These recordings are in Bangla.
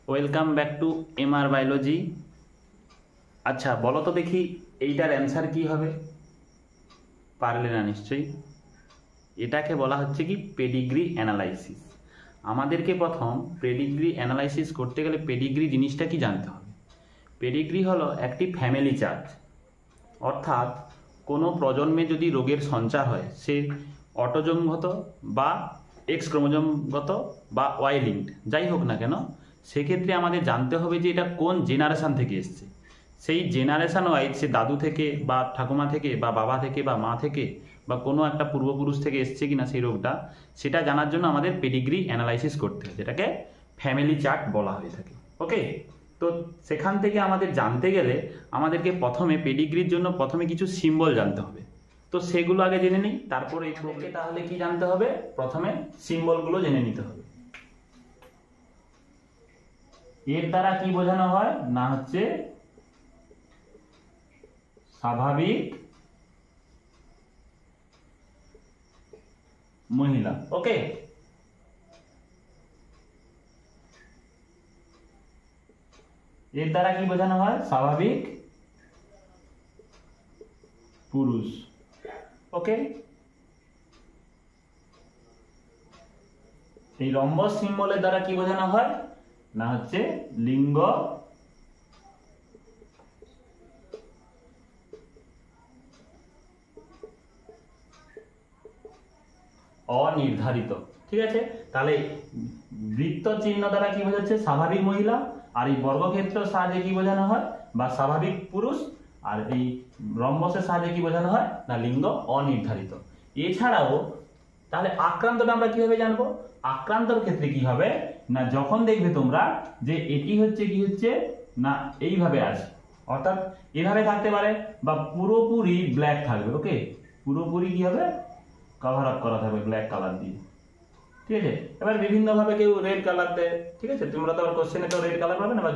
Welcome back to MR biology. আচ্ছা বলো তো দেখি এইটার অ্যান্সার কি হবে? পারলে না নিশ্চয়ই। এটাকে বলা হচ্ছে কি পেডিগ্রি অ্যানালাইসিস। আমাদেরকে প্রথম পেডিগ্রি অ্যানালাইসিস করতে গেলে পেডিগ্রি জিনিসটা কি জানতে হবে। পেডিগ্রি হলো একটি ফ্যামিলি চার্ট, অর্থাৎ কোনো প্রজন্মে যদি রোগের সঞ্চার হয় সে অটোজোমগত বা এক্স ক্রোমোজোমগত বা ওয়াই লিঙ্কড যাই হোক না কেন, সেক্ষেত্রে আমাদের জানতে হবে যে এটা কোন জেনারেশান থেকে এসছে। সেই জেনারেশান ওয়াইজ সে দাদু থেকে বা ঠাকুমা থেকে বা বাবা থেকে বা মা থেকে বা কোনো একটা পূর্বপুরুষ থেকে এসছে কিনা সেই রোগটা, সেটা জানার জন্য আমাদের পেডিগ্রি অ্যানালাইসিস করতে হয়, যেটাকে ফ্যামিলি চার্ট বলা হয়ে থাকে। ওকে, তো সেখান থেকে আমাদের জানতে গেলে আমাদেরকে প্রথমে পেডিগ্রির জন্য প্রথমে কিছু সিম্বল জানতে হবে। তো সেগুলো আগে জেনে নিই, তারপর এই প্রোকে তাহলে কি জানতে হবে, প্রথমে সিম্বলগুলো জেনে নিতে হবে। এর দ্বারা কি বোঝানো হয় না হচ্ছে স্বাভাবিক মহিলা। ওকে, এর দ্বারা কি বোঝানো হয় স্বাভাবিক পুরুষ। ওকে, এই রম্বস সিম্বলের দ্বারা কি বোঝানো হয় না হচ্ছে লিঙ্গ অনির্ধারিত। ঠিক আছে, তাহলে বৃত্ত চিহ্ন দ্বারা কি বোঝাচ্ছে স্বাভাবিক মহিলা, আর এই বর্গক্ষেত্র সাহায্যে কি বোঝানো হয় বা স্বাভাবিক পুরুষ, আর এই রম্বসের সাহায্যে কি বোঝানো হয় না লিঙ্গ অনির্ধারিত। এছাড়াও তাহলে আক্রান্তটা আমরা কিভাবে জানবো? আক্রান্তর ক্ষেত্রে কি হবে না, যখন দেখবে তোমরা যে এটি হচ্ছে কি হচ্ছে না এইভাবে আছে, অর্থাৎ এভাবে থাকতে পারে বা পুরোপুরি ব্ল্যাক থাকবে। ওকে, পুরোপুরি কি হবে কভার আপ করা থাকবে ব্ল্যাক কালার দিয়ে। ঠিক আছে, এবার বিভিন্ন ভাবে কেউ রেড কালার দেয়। ঠিক আছে, তোমরা তো আবার কোশ্চেনে তো রেড কালার পাবে না বা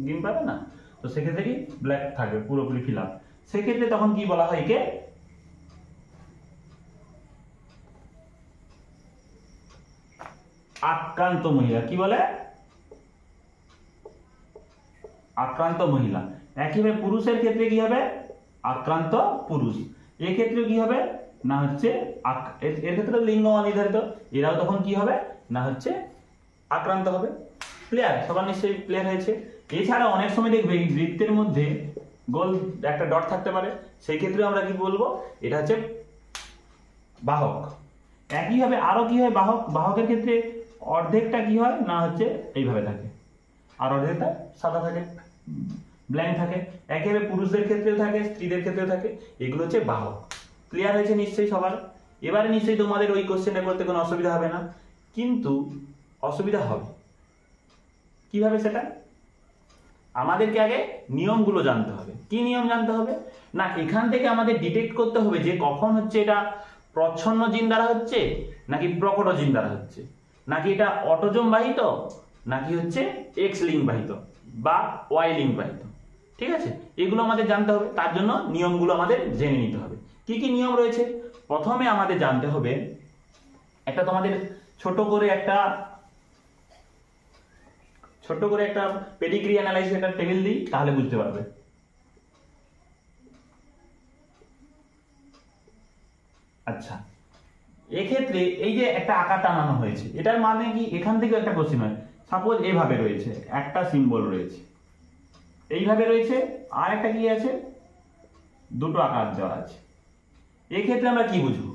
গ্রিন পাবে না, তো সেক্ষেত্রে কি ব্ল্যাক থাকবে পুরোপুরি ফিল আপ। সেক্ষেত্রে তখন কি বলা হয় একে আক্রান্ত মহিলা। কি বলে? আক্রান্ত মহিলা। একইভাবে পুরুষের ক্ষেত্রে কি হবে আক্রান্ত পুরুষ। এক্ষেত্রে কি হবে না হচ্ছে এর ক্ষেত্রে লিঙ্গ অনির্ধারিত, এরাও তখন কি হবে না হচ্ছে আক্রান্ত হবে। ক্লিয়ার? সবার নিশ্চয়ই ক্লিয়ার হয়েছে। এছাড়া অনেক সময় দেখবে এই বৃত্তের মধ্যে গোল একটা ডট থাকতে পারে, সেই ক্ষেত্রে আমরা কি বলবো এটা হচ্ছে বাহক। একইভাবে আরো কি হয় বাহকের ক্ষেত্রে অর্ধেকটা কি হয় না হচ্ছে এইভাবে থাকে, আর অর্ধেকটা সাদা থাকে ব্ল্যাঙ্ক থাকে। একেবারে পুরুষদের ক্ষেত্রেও থাকে স্ত্রীদের ক্ষেত্রেও থাকে, এগুলো হচ্ছে বাহক। ক্লিয়ার হয়েছে নিশ্চয়ই সবার? এবারে নিশ্চয়ই তোমাদের ওই কোশ্চেনটা করতে কোনো অসুবিধা হবে না, কিন্তু অসুবিধা হবে কিভাবে সেটা আমাদেরকে আগে নিয়মগুলো জানতে হবে। কি নিয়ম জানতে হবে না, এখান থেকে আমাদের ডিটেক্ট করতে হবে যে কখন হচ্ছে এটা প্রচ্ছন্ন জিন দ্বারা হচ্ছে নাকি প্রকট জিন দ্বারা হচ্ছে, নাকি এটা অটোজোম বাহিত নাকি হচ্ছে এক্স লিঙ্ক বাহিত বা ওয়াই লিঙ্ক বাহিত। ঠিক আছে, এগুলো আমাদের জানতে হবে, তার জন্য নিয়মগুলো আমাদের জেনে নিতে হবে। কি কি নিয়ম রয়েছে? প্রথমে আমাদের জানতে হবে একটা তোমাদের ছোট করে একটা পেডিগ্রি অ্যানালাইসিস একটা টেবিল দিই, তাহলে বুঝতে পারবে। আচ্ছা, এক্ষেত্রে এই যে একটা আকার টানানো হয়েছে, এটার মানে কি এখান থেকে একটা কোশ্চেন হয়। সাপোজ এভাবে রয়েছে একটা সিম্বল রয়েছে, এইভাবে রয়েছে, আর একটা কি আছে দুটো আকার দেওয়া আছে। এক্ষেত্রে আমরা কি বুঝবো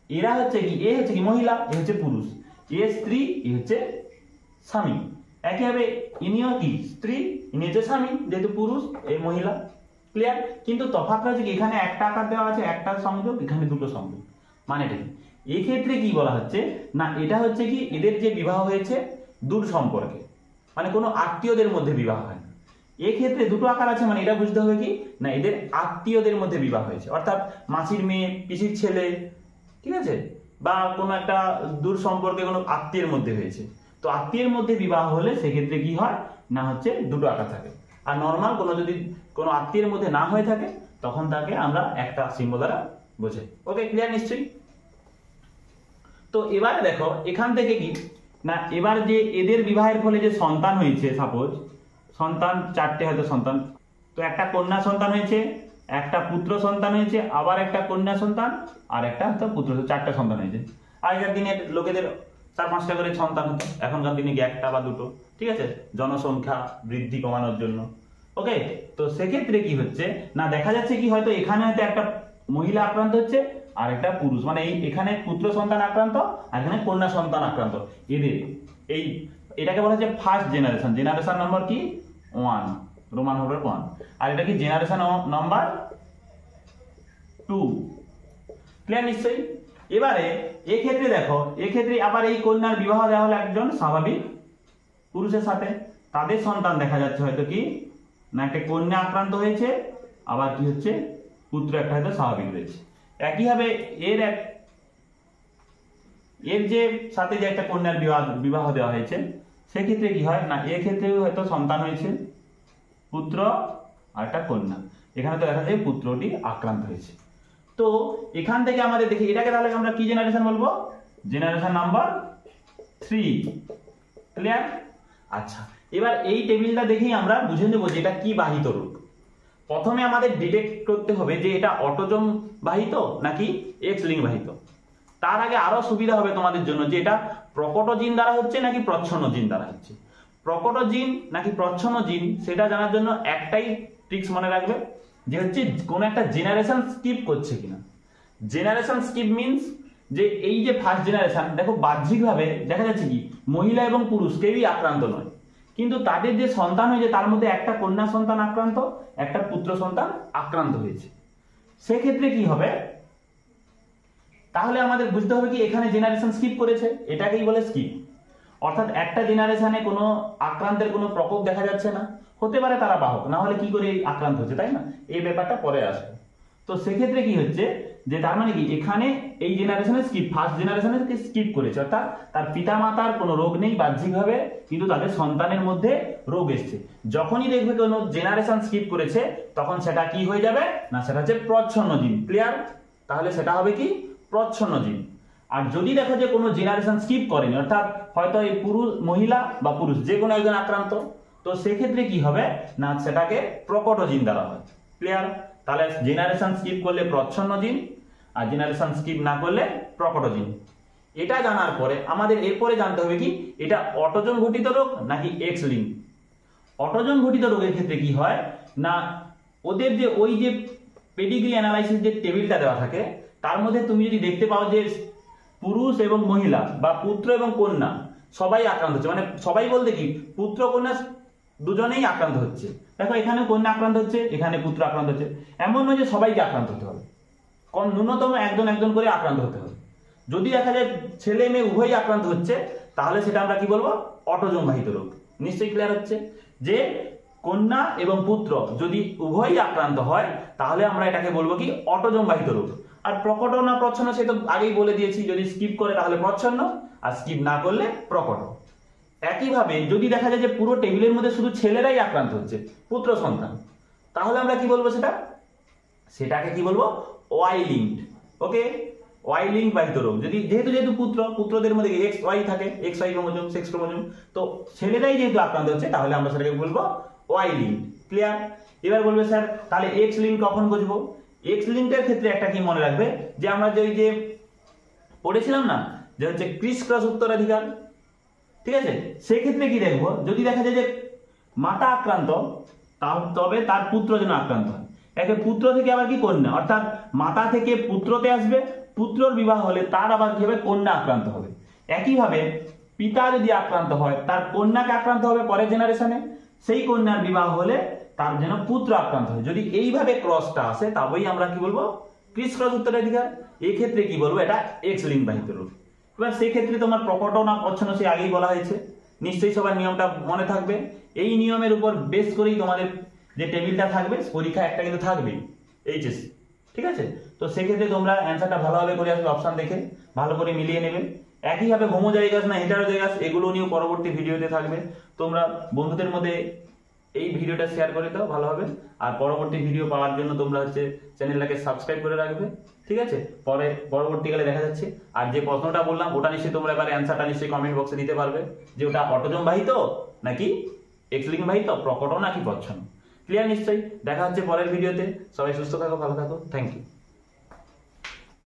এরা হচ্ছে কি এ হচ্ছে কি মহিলা, এ হচ্ছে পুরুষ, এ স্ত্রী, এ হচ্ছে স্বামী। একইভাবে ইনিও কি স্ত্রী, ইনি হচ্ছে স্বামী, যেহেতু পুরুষ এই মহিলা। ক্লিয়ার? কিন্তু তফাৎটা হচ্ছে কি এখানে একটা আকার দেওয়া আছে একটা সংযোগ, এখানে দুটো সংযোগ। মানেটা কি এক্ষেত্রে কি বলা হচ্ছে না এটা হচ্ছে কি এদের যে বিবাহ হয়েছে দূর সম্পর্কে, মানে কোনো আত্মীয়দের মধ্যে বিবাহ হয় না। এক্ষেত্রে দুটো আকার আছে, মানে এটা বুঝতে হবে কি না এদের আত্মীয়দের মধ্যে বিবাহ হয়েছে, অর্থাৎ মাসির মেয়ে পিসির ছেলে, ঠিক আছে, বা কোনো একটা দূর সম্পর্কে কোনো আত্মীয়ের মধ্যে হয়েছে। তো আত্মীয়ের মধ্যে বিবাহ হলে সেক্ষেত্রে কি হয় না হচ্ছে দুটো আকার থাকে। আর নর্মাল কোনো যদি কোনো আত্মীয়ের মধ্যে না হয়ে থাকে তখন তাকে আমরা একটা সিম্বল দ্বারা বোঝাই। ওকে, ক্লিয়ার নিশ্চয়ই? তো এবারে দেখো এখান থেকে কি না এবার যে এদের বিবাহের ফলে যে সন্তান হয়েছে, সাপোজ সন্তান 4টে হয়তো সন্তান, তো একটা কন্যা সন্তান হয়েছে, একটা পুত্র সন্তান হয়েছে, আবার একটা কন্যা সন্তান, আর একটা হয়তো পুত্র, 4টে সন্তান হয়েছে। আগেকার দিনে লোকেদের 4-5টা করে সন্তান হতো, এখনকার দিনে 1টা বা 2টো, ঠিক আছে, জনসংখ্যা বৃদ্ধি কমানোর জন্য। ওকে, তো সেক্ষেত্রে কি হচ্ছে না, দেখা যাচ্ছে কি হয়তো এখানে হয়তো একটা মহিলা আক্রান্ত হচ্ছে আর একটা পুরুষ, মানে এখানে পুত্র সন্তান আক্রান্ত আর এখানে কন্যা সন্তান আক্রান্ত। এদের এটাকে বলা হচ্ছে ফার্স্ট জেনারেশন। জেনারেশন নম্বর কি 1, রোমান নম্বর 1, আর এটা কি জেনারেশন নাম্বার 2। ক্লিয়ার নিশ্চয়ই? এবারে এক্ষেত্রে দেখো, এক্ষেত্রে আবার এই কন্যার বিবাহ দেওয়া হলো একজন স্বাভাবিক পুরুষের সাথে, তাদের সন্তান দেখা যাচ্ছে হয়তো কি না একটা কন্যা আক্রান্ত হয়েছে, আবার কি হচ্ছে পুত্র একটা হয়তো স্বাভাবিক রয়েছে। একইভাবে এর যে সাথে যে একটা কন্যার বিবাহ দেওয়া হয়েছে, সেক্ষেত্রে কি হয় না এক্ষেত্রেও হয়তো সন্তান হয়েছে, পুত্র আর একটা কন্যা, এখানে তো দেখা যায় পুত্রটি আক্রান্ত হয়েছে। তো এখান থেকে আমাদের দেখি এটাকে তাহলে আমরা কি জেনারেশন বলবো, জেনারেশন নাম্বার 3। ক্লিয়ার? আচ্ছা, এবার এই টেবিলটা দেখেই আমরা বুঝে নেব যে এটা কি বাহিত রোগ। প্রথমে আমাদের ডিটেক্ট করতে হবে যে এটা অটোজোম বাহিত নাকি এক্স লিঙ্ক বাহিত। তার আগে আরো সুবিধা হবে তোমাদের জন্য যে এটা প্রকট জিন দ্বারা হচ্ছে নাকি প্রচ্ছন্ন জিন দ্বারা হচ্ছে। প্রকট জিন নাকি প্রচ্ছন্ন জিন সেটা জানার জন্য একটাই ট্রিক্স মনে রাখবে, যে হচ্ছে কোন একটা জেনারেশন স্কিপ করছে কিনা। জেনারেশন স্কিপ মিন্স যে এই যে ফার্স্ট জেনারেশন, দেখো বাহ্যিকভাবে দেখা যাচ্ছে কি মহিলা এবং পুরুষ কেউই আক্রান্ত নয়, কিন্তু তাদের যে সন্তান হয়েছে তার মধ্যে একটা কন্যা সন্তান আক্রান্ত, একটা পুত্র সন্তান আক্রান্ত হয়েছে। সেক্ষেত্রে কি হবে, তাহলে আমাদের বুঝতে হবে কি এখানে জেনারেশন স্কিপ করেছে, এটাকেই বলে স্কিপ। অর্থাৎ একটা জেনারেশনে কোনো আক্রান্তের কোনো প্রকোপ দেখা যাচ্ছে না, হতে পারে তারা বাহক, না হলে কি করে আক্রান্ত হচ্ছে, তাই না? এই ব্যাপারটা পরে আসবে। তো সেক্ষেত্রে কি হচ্ছে যে তার মানে কি এখানে এই জেনারেশনে স্কিপ, ফার্স্ট জেনারেশনে স্কিপ করেছে, অর্থাৎ তার পিতা মাতার কোনো রোগ নেই বাহ্যিকভাবে, কিন্তু তাদের সন্তানের মধ্যে রোগ এসছে। যখনই দেখবে কোনো জেনারেশন স্কিপ করেছে তখন সেটা কি হয়ে যাবে না, সেটা হচ্ছে প্রচ্ছন্ন জিন। ক্লিয়ার? তাহলে সেটা হবে কি প্রচ্ছন্ন জিন। আর যদি দেখো যে কোনো জেনারেশন স্কিপ করেনি, অর্থাৎ হয়তো এই পুরুষ মহিলা বা পুরুষ যে কোনো একজন আক্রান্ত, তো সেক্ষেত্রে কি হবে না সেটাকে প্রকট জিন দ্বারা হয়। ক্লিয়ার? তাহলে জেনারেশন স্কিপ করলে প্রচ্ছন্ন জিন আর জেনারেশন স্কিপ না করলে প্রকট জিন। এটা জানার পরে আমাদের এরপরে জানতে হবে কি এটা অটোজোম ঘটিত রোগ নাকি এক্স লিঙ্ক। অটোজোম ঘটিত রোগের ক্ষেত্রে কি হয় না ওদের যে ওই যে পেডিগ্রি অ্যানালাইসিস যে টেবিলটা দেওয়া থাকে তার মধ্যে তুমি যদি দেখতে পাও যে পুরুষ এবং মহিলা বা পুত্র এবং কন্যা সবাই আক্রান্ত হচ্ছে, মানে সবাই বলতে কি পুত্র কন্যা দুজনেই আক্রান্ত হচ্ছে। দেখো এখানে কন্যা আক্রান্ত হচ্ছে, এখানে পুত্র আক্রান্ত হচ্ছে, এমন নয় যে সবাইকে আক্রান্ত হতে হবে, কম ন্যূনতম একজন একজন করে আক্রান্ত হতে হবে। যদি দেখা যায় ছেলে মেয়ে উভয়ই আক্রান্ত হচ্ছে তাহলে সেটা আমরা কি বলবো অটোজোম বাহিত রোগ। নিশ্চয়ই ক্লিয়ার হচ্ছে যে কন্যা এবং পুত্র যদি উভয়ই আক্রান্ত হয় তাহলে আমরা এটাকে বলবো কি অটোজোম বাহিত রোগ। আর প্রকট না প্রচ্ছন্ন সে তো আগেই বলে দিয়েছি, যদি স্কিপ করে তাহলে প্রচ্ছন্ন আর স্কিপ না করলে প্রকট। একইভাবে যদি দেখা যায় যে পুরো টেবিলের মধ্যে শুধু ছেলেরাই আক্রান্ত হচ্ছে পুত্র সন্তান, তাহলে আমরা কি বলবো সেটাকে কি বলবো Y linked. Okay, Y link বাহিত রোগ। যদি যেহেতু পুত্রদের মধ্যে এক্স ওয়াই থাকে, X Y chromosome, sex chromosome, তো ছেলেরাই যেহেতু আক্রান্ত হচ্ছে তাহলে আমরা সেটাকে বলবো ওয়াই লিঙ্ক। ক্লিয়ার? এবার বলবে স্যার তাহলে এক্স লিঙ্ক কখন বুঝবো? এক্স লিঙ্কের ক্ষেত্রে একটা কি মনে রাখবে যে আমরা যে পড়েছিলাম না যে হচ্ছে ক্রিস ক্রস উত্তরাধিকার, ঠিক আছে? সেক্ষেত্রে কি দেখবো যদি দেখা যায় যে মাতা আক্রান্ত তবে তার পুত্র যেন আক্রান্ত হয়। একে পুত্র থেকে আবার কি কন্যা, অর্থাৎ মাতা থেকে পুত্রতে আসবে, পুত্রর বিবাহ হলে তার আবার কি হবে কন্যা আক্রান্ত হবে। একইভাবে পিতা যদি আক্রান্ত হয় তার কন্যাকে আক্রান্ত হবে পরের জেনারেশনে, সেই কন্যার বিবাহ হলে তার যেন পুত্র আক্রান্ত হয়। যদি এইভাবে ক্রসটা আসে তবেই আমরা কি বলবো ক্রিস ক্রস উত্তরাধিকার। এই ক্ষেত্রে কি বলবো এটা এক্স লিঙ্ক বাহিত রোগ। এবার সেই ক্ষেত্রে তোমার প্রকট না প্রচ্ছন্ন সে আগেই বলা হয়েছে, নিশ্চয়ই সবার নিয়মটা মনে থাকবে। এই নিয়মের উপর বেস করেই তোমাদের যে টেবিলটা থাকবে পরীক্ষা একটা কিন্তু থাকবেই এইচএসসি, ঠিক আছে? তো সেক্ষেত্রে তোমরা অ্যান্সারটা ভালোভাবে করে আসবে, অপশন দেখে ভালো করে মিলিয়ে নেবে। একইভাবে হোমোজাইগাস না হেটারোজাইগাস এগুলো নিয়েও পরবর্তী ভিডিওতে থাকবে, তোমরা বন্ধুদের মধ্যে এই ভিডিওটা শেয়ার করে দাও ভালো হবে। আর পরবর্তী ভিডিও পাওয়ার জন্য তোমরা হচ্ছে চ্যানেলটাকে সাবস্ক্রাইব করে রাখবে, ঠিক আছে? পরবর্তীকালে দেখা যাচ্ছে। আর যে প্রশ্নটা বললাম ওটা নিশ্চয়ই তোমরা এবারে অ্যান্সারটা নিশ্চয়ই কমেন্ট বক্সে দিতে পারবে, যে ওটা অটোজম বাহিত নাকি এক্স লিঙ্ক বাহিত, প্রকট নাকি প্রচ্ছন্ন। ক্লিয়ার নিশ্চয়ই? দেখা হচ্ছে পরের ভিডিওতে। সবাই সুস্থ থাকো, ভালো থাকো, থ্যাংক ইউ।